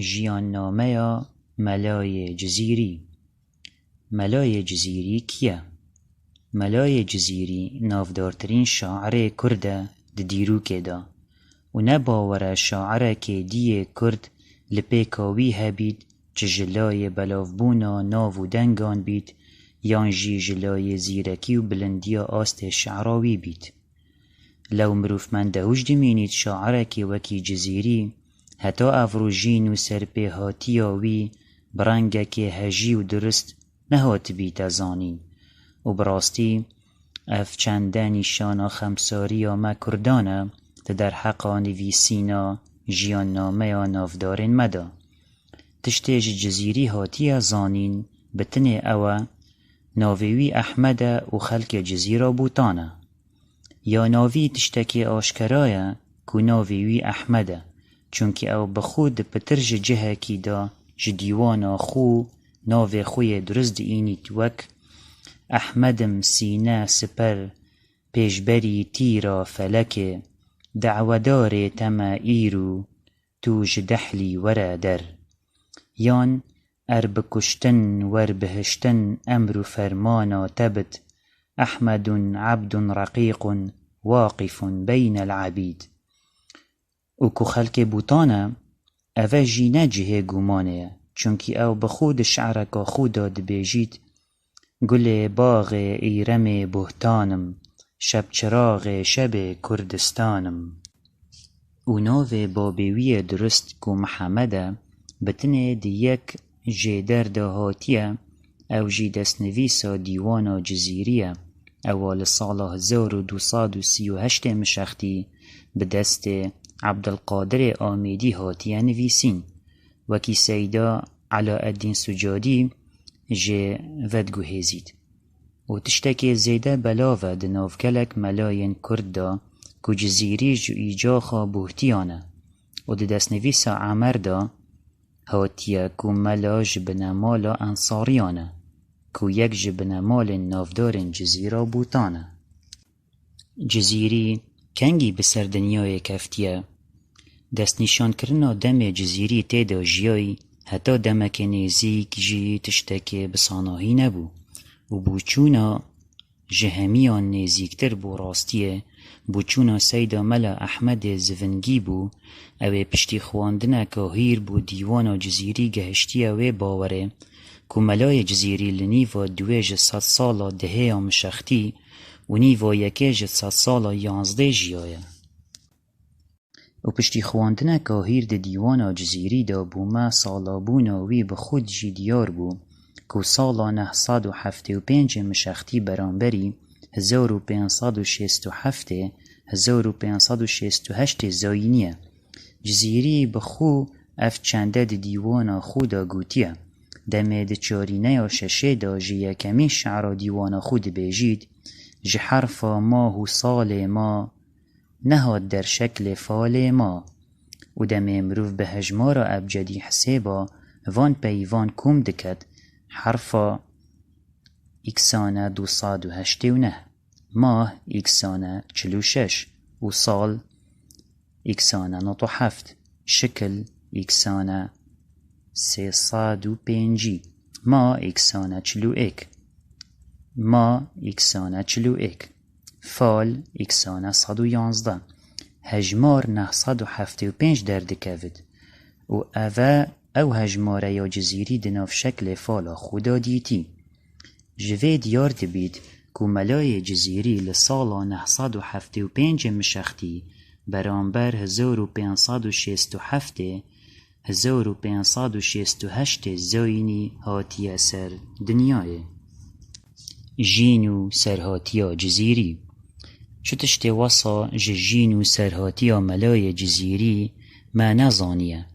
ژیاننامه ملای جزیری. ملای جزیری کیه؟ ملای جزیری نافدارترین شاعر کرده ده دیروکه دا و نباوره شاعره که دیه کرد لپیکاوی هبید چه جلای بلافبونا ناو و دنگان بید یان جی جلای زیرکی و بلندی آست شعراوی بید. لو مروف من دهوش دمینید شاعره که وکی جزیری حتا افرو جین و سرپیهاتیاوی برنگه که هجی و درست نهات بیت زانین و براستی اف چنده نیشانا خمساری ما کردانه ده در حقا نویسینا جیان نامه یا نافدارین مدا تشتیج جزیری هاتی زانین بتنه اوه ناویوی احمد و خلق جزیره بوتانه یا ناوی تشتکی آشکرایه که ناویوی احمده چونکه او بخود پترج جهه کی دا جدیوانا خو ناو خوی درست اینی توک احمدم سینه سپر پیشبری تیرا فلک دعودار تما ایرو تو جدحلی ورا در یان بکشتن ور بهشتن امر فرمانا تبت احمد عبد رقیق واقف بین العبید او که خلق بوتانه اوه جی نجه گمانه چونکی او بخود شعرکا خودا دبیجید گل باغ ایرم بهتانم شب چراغ شب کردستانم. او ناو بابیوی درست که محمده بتنه دی یک جیدر دهاتیه او جی دستنویسا دیوانا جزیریه اول سال 1238 مشختی به دست عبدالقادر آمیدی هاتیه نویسین وکی سیدا علاءالدین سجادی جه ودگو هزید و تشتک زیده بلاوه ده نافکلک ملاین کرد دا که جزیری جو ایجاخا بوهتیانه و ده دست نویسا عمر دا هاتیه که ملا جبنه مالا انصاریانه که یک جبنه مال نافدار جزیره بوتانه. جزیری کنگی بسر دنیای کفتیه دست نشان کرنا دم جزیری تیدا جیای حتی دمک نیزیک جی تشتک بساناهی نبو و بوچونا جهمیان نیزیکتر بو راستیه بوچونا سیدا ملا احمد زفنگی بو اوه پشتی خواندنه که هیر بو دیوانا جزیری گهشتیه و باوره که ملای جزیری لنیوا دویج 100 سالا دهه مشختی و نیوا یکیج 100 سالا 11 جیایه و پشتی خواندنه که هیر ده دیوانا جزیری دا بومه سالا بوناوی بخود جی دیار بو که سالا 975 مشختی برانبری 1567 1568 زاینیه جزیری بخو اف چنده ده دیوانا خودا گوتیه دمه ده چارینه یا ششه دا جی یکمی شعر دیوانا خود بیجید جی حرف ما و سال ما نهاد در شکل فال ما و دم امروف به هجمار ابجدی حسابا وان پیوان کم دکد حرفا اکسانه 289 ماه اکسانه 46 و سال اکسانه 97 شکل اکسانه 305 ما اکسانه 41 ما اکسانه 41 فال اکسانه 111 هجمار 975 در دکوید و او هجماره یا جزیری دناف شکل فالا خدا دیتی جوه دیار دبید که ملای جزیری لسالا 975 مشختی برانبر 1567 1568 زاینی هاتی سر دنیای جین و سرهاتیا جزیری چو تشت وصا جین و سرهاتیا ملای جزیری ما نزانیه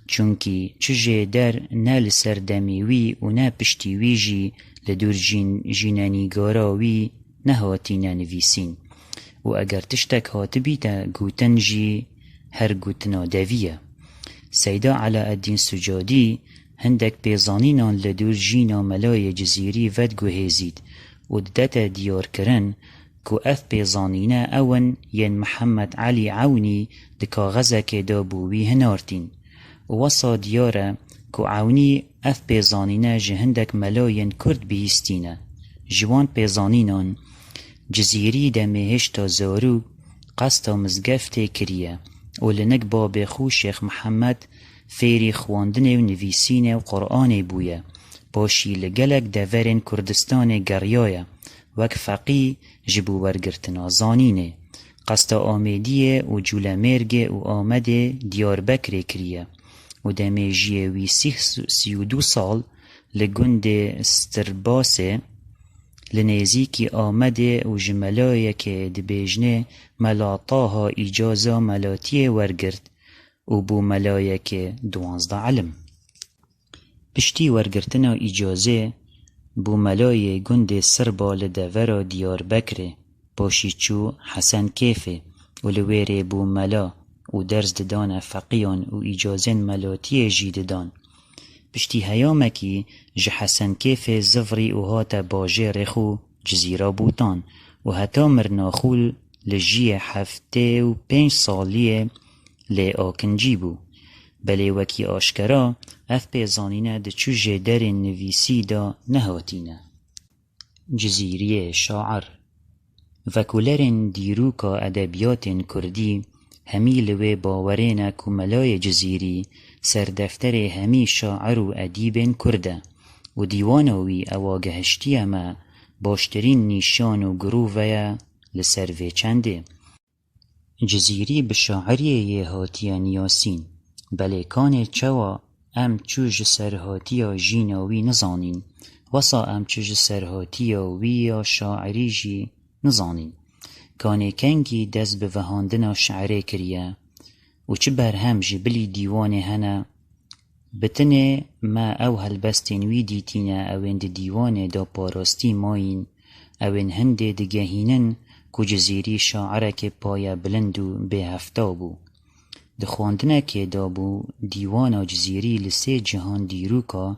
چونکی چه در نل سردمیوی و نه پشتیوی جی لدور جینانیگاراوی نهاتی ننویسین و اگر تشتک هاتبی تا گوتن جی هر گوتنا دویه سیدا علاءالدین سجادی هندک پیزانینان لدور جینا ملای جزیری ود گوهیزید و دتا دیار کرن كو اف بيزانينا اون ين محمد علي عوني دكاغزة كدا بوي هنارتين ووصا ديارة كو عوني اف بيزانينا جهندك ملاين كرد بيستينا جوان بيزانينان جزيري دمهشتا زارو قصتا مزگفت كريا ولنك باب خو شيخ محمد فيري خواندن و نویسین و قرآن بویا باشی لگلک دورن کردستان گریایا وک فقی جبو ورگرتنا زانینه قصد آمدیه و جولمرگ و آمده دیار بکر کریه و دمیجیه وی 32 سال لگند استرباسه لنزیکی آمده و جملایه که دبیجنه ملاطاها اجازه ملاتیه ورگرد و بو ملایک 12 علم پشتی ورگرتنا اجازه بو ملای گند سربا لدورا دیار بکره باشی چو حسن کیفه و لویره بو ملا و درز ددان فقیان و اجازه ملاتی جیددان پشتی هیامکی جه حسن کیفه زفری و هات باجه رخو جزیرا بوتان و هتا مرناخول لجیه 75 سالیه لی آکنجی بو بلی وکی آشکرا اف پیزانینه ده چو جدر نویسی دا نهاتینه جزیریه شاعر وکولرن دیروکا ادبیات کردی همی لوی باورین کملای جزیری سردفتر همی شاعر و ادیب کرده و دیوانوی اواگهشتی اما باشترین نیشان و گروه لسروی چنده جزیری بشاعریه هاتیا نیاسین بله کان چوا ام چوج سرهاتیا جیناوی نزانین وصا ام چوج سرهاتیا ویا شاعری جی نزانین کان کنگی دست به وهاندنا شعره کریه و چه برهم جبلی دیوان هنه بتنه ما او هلبستین وی دیتینه اوین دیوان دا پاراستی ماین اوین هنده دگهینن کو جزیری شاعره که پای بلند و به هفتا بو دخواندنه که دا بو دیوانا جزیری لسه جهان دیروکا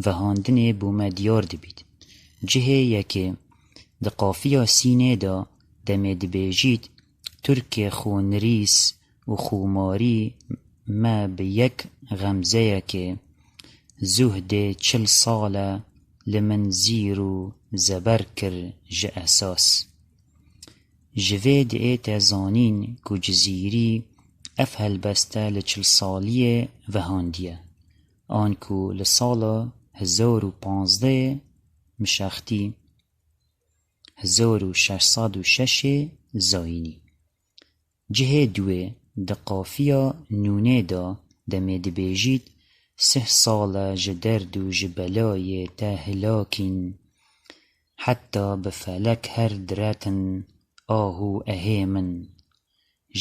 و هاندنه بو مدیار دبید جهه یکه ده قافیا سینه دا دمه دبیجید ترک خونریس و خوماری ما به یک غمزه که زهد 40 ساله لمن زیر و زبر کر جه اساس جوید ایت زانین کو جزیری اف هلبسته ل40 سالیه و هاندیه آنکو لسال 1015 مشختی 1606 زاینی جهه دوه دقافیا نونه دا دمه دبیجید 3 سال جدرد و جبلای تهلاکین حتی بفلک هر دراتن آهو اهیمن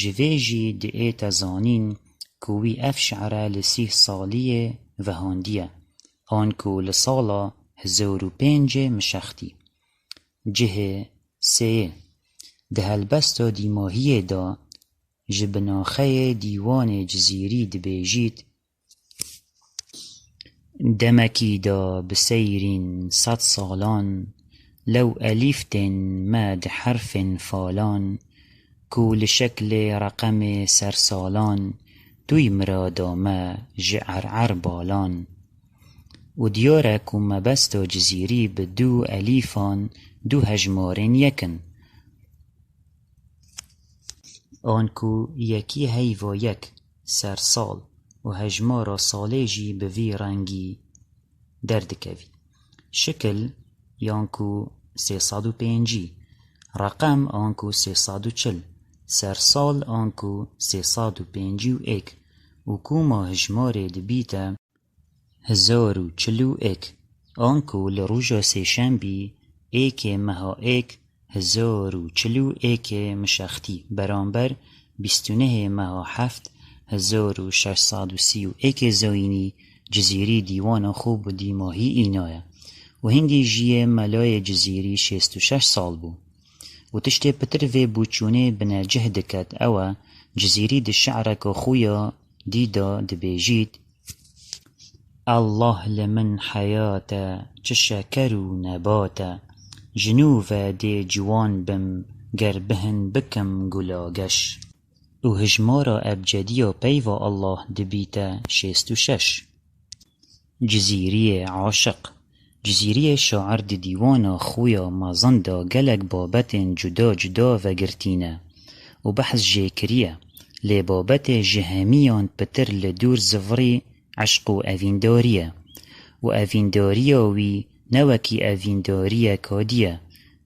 جویجی دئیت زانین کوی اف شعره ل30 سالیه و هاندیه آنکو لسالا 1005 مشختی جهه سه ده هلبستا دیماهیه دا جبناخه دیوان جزیری دبیجید دمکی دا بسیرین 100 سالان لو ألفتن ما ده حرف فالان کو لشکل رقم سرسالان دوی مرادا ما جعرعر بالان و دیاره کو مبستا جزیری به 2 الیفان 2 هجمارن یکن آنکو یکی هیوا یک سرسال و هجمارا سالیجی به وی رنگی درد کوی شکل یانکو 305 رقم آنکو 340 سرسال آنکو 351 و کوما هجمار دبیتا 1041 آنکو لروجا سهشنبی ایک مها ایک 1041 مشختی برانبر 29 مها 7 1631 زاینی جزیری دیوان خوب و دیماهی اینایه و هنگی جیه ملای جزیری 66 سال بو و تشتی پتر وی بوچونه بنا جهد کد اوه جزیری ده شعرک خویا دیدا دبیجید الله لمن حیاتا چه شکر و نباتا جنوب ده جوان بم گر بهن بکم گلاگش و هجمارا ابجدی و پیوا الله دبیتا 66. جزیری عاشق جزیری شاعر دی دیوانا خویا مازندا گلک بابت جدا جدا و گرتینه و بحث جیکریه لی بابت جهمیان پتر لدور زفری عشق و اوینداریه و اوینداریه وی نوکی اوینداریه کادیه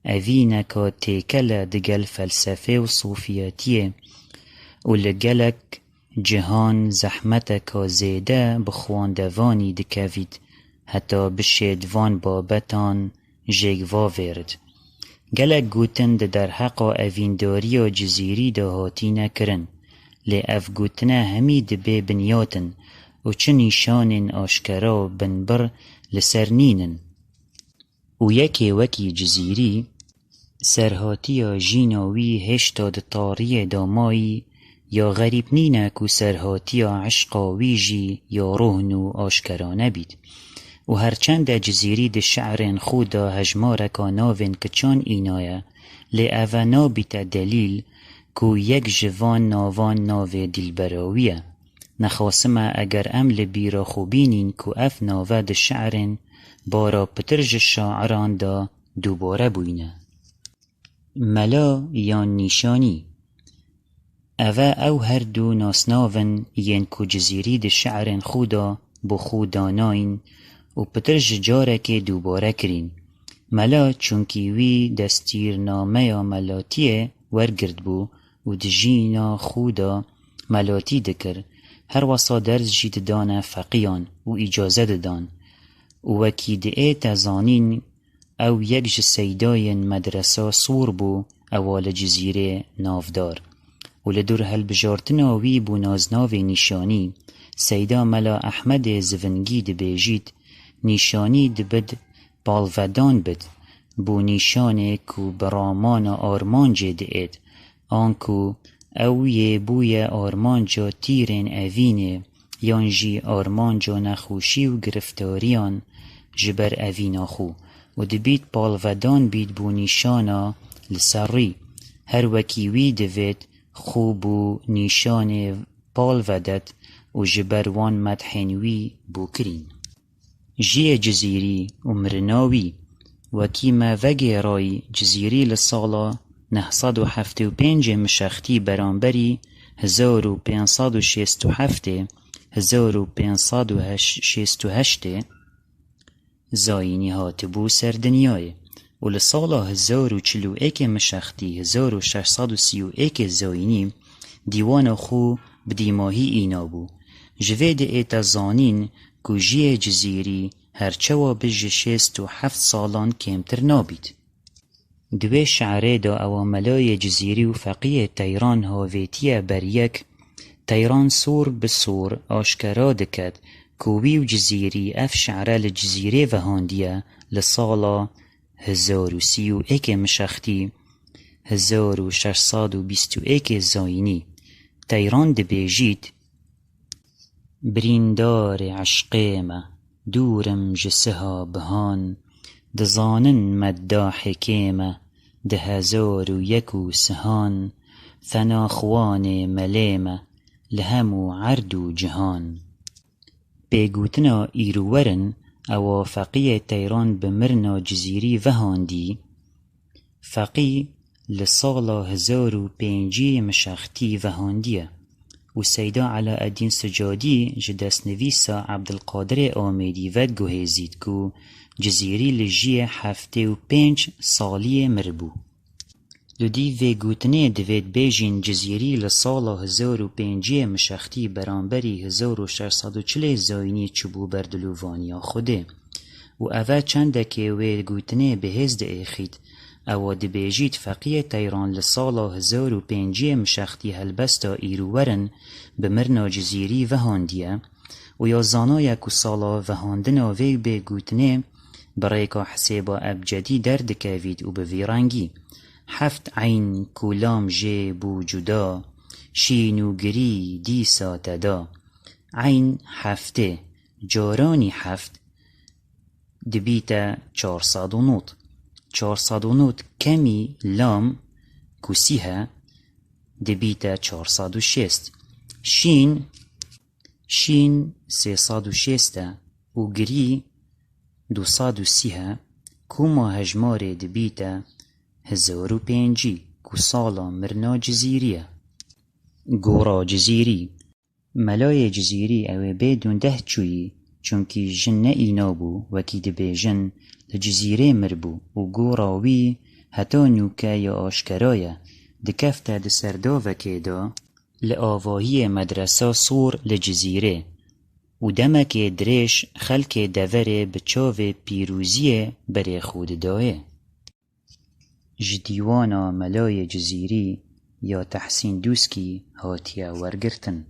اوینه که تیکل دگل فلسفه و صوفیاتیه و لگلک جهان زحمت که زیده بخواندوانی دکوید حتی بشیدوان بابتان جگوا ورد. گلک گوتن در حق اوینداری و جزیری ده هاتی نکرن لی اف گوتنه همی دبه بنیاتن و چه نیشان آشکرا بنبر لسرنینن و یکی وکی جزیری سرهاتی جیناوی هشتا ده طاری دامایی یا غریب نینه کو سرهاتی عشقاوی جی یا روحنو آشکرا نبید و هرچند جزیری ده شعرن خودا هجمارکا ناوین کچان اینایه لی اوه نابیت دلیل کو یک جوان ناوان ناوه دلبراویه نخاسمه اگر امل بیرا خوبینین کو اف ناوه ده شعرن بارا پترج شاعران دا دوباره بوینه. ملا یا نیشانی اوه او هر دو ناسناون ین کو جزیری ده شعرن خودا بو خوداناین و پترج جاره که دوباره کرین. ملا چونکی وی دستیر نامه یا ملاتیه ورگرد بو و دجینا خودا ملاتی دکر هر وصا درز جید دانه فقیان و اجازه دان و وکی دعه تزانین او یک جسیدای مدرسه سور بو اول جزیره نافدار و لدور هل بجارتنا وی بو نازناو نیشانی سیدا ملا احمد زونگی دبیجید نیشانی دبد بالودان بد بو نیشانه کو برامان آرمان جدید آنکو او یه بوی آرمان جا تیرین اوینه یانجی آرمان جا نخوشی و گرفتاریان جبر اوینا خو و دبید بالودان بید بو نیشانا لسری هر وکیوی دوید خوبو نیشان بالودت و جبروان مدحنوی بو کرین. جی جزیری و مرناوی وکی ما وگه رای جزیری لسالا 975 مشختی برانبری 1567 زاینی هات بو سر دنیای و لسالا 1041 مشختی 1631 زاینی دیوان خو بدیماهی اینا بو جوید ایتا زانین کو جی جزیری هرچوا بج 67 سالان کمتر نابید. دوی شعره دا اواملای جزیری و فقیه تیران هاویتیه بر یک تیران سور بسور آشکرا دکد کوبی و جزیری اف شعره لجزیره و هاندیه لسالا 1031 مشختی 1621 زاینی تیران دبیجید بریندار عشقیمه دورم جسها بهان دزانن مدا حکیمه 1001 سهان ثناخوان ملیمه لهمو عردو جهان بگوتنا ایروورن او فقیه تیران بمرنا جزیری وهاندی فقی لسالا 1005 مشختی وهاندیه و سیدا علا الدین سجادی جدس نویسا عبدالقادر آمیدی ود گوهزید کو جزیری لجی 75 سالی مربو. لدی وی گوتنه دوید بیجین جزیری لسالا 1005 مشختی برانبری 1640 زاینی چبو بردلووانیا خوده و اوه چنده که وی گوتنه بهزد ایخید او دبیجید فقیه تیران لسالا 1005 مشختی هلبستا ایروورن بمرنا جزیری وهاندیه و یا زانای که سالا وهاندنا وی بگوتنه برای که حسیبا ابجدی درد کوید و بویرانگی 7 عین کولام جه بو جدا شینو گری دیسا تدا عین 7 جارانی 7 دبیتا 409 کمی لام كوسيها دبيتا 406 شين 306 وگری 230 كوما هجماري دبيتا 1005 كو صالا مرنا جزيرية گورا جزيري ملاي جزيري او بدون ده چوي چونكي جن اينابو وكي دبي جن لجزيري مربو و گورا وي هتا نوكا يا آشكرايا دكفتا دسرداوة كيدا لآواهي مدرسة صور لجزيري و دمك دريش خلق دوري بچاو بيروزيه بري خود دايه جديوانا ملاي جزيري يا تحسين دوسكي هاتيا ورگرتن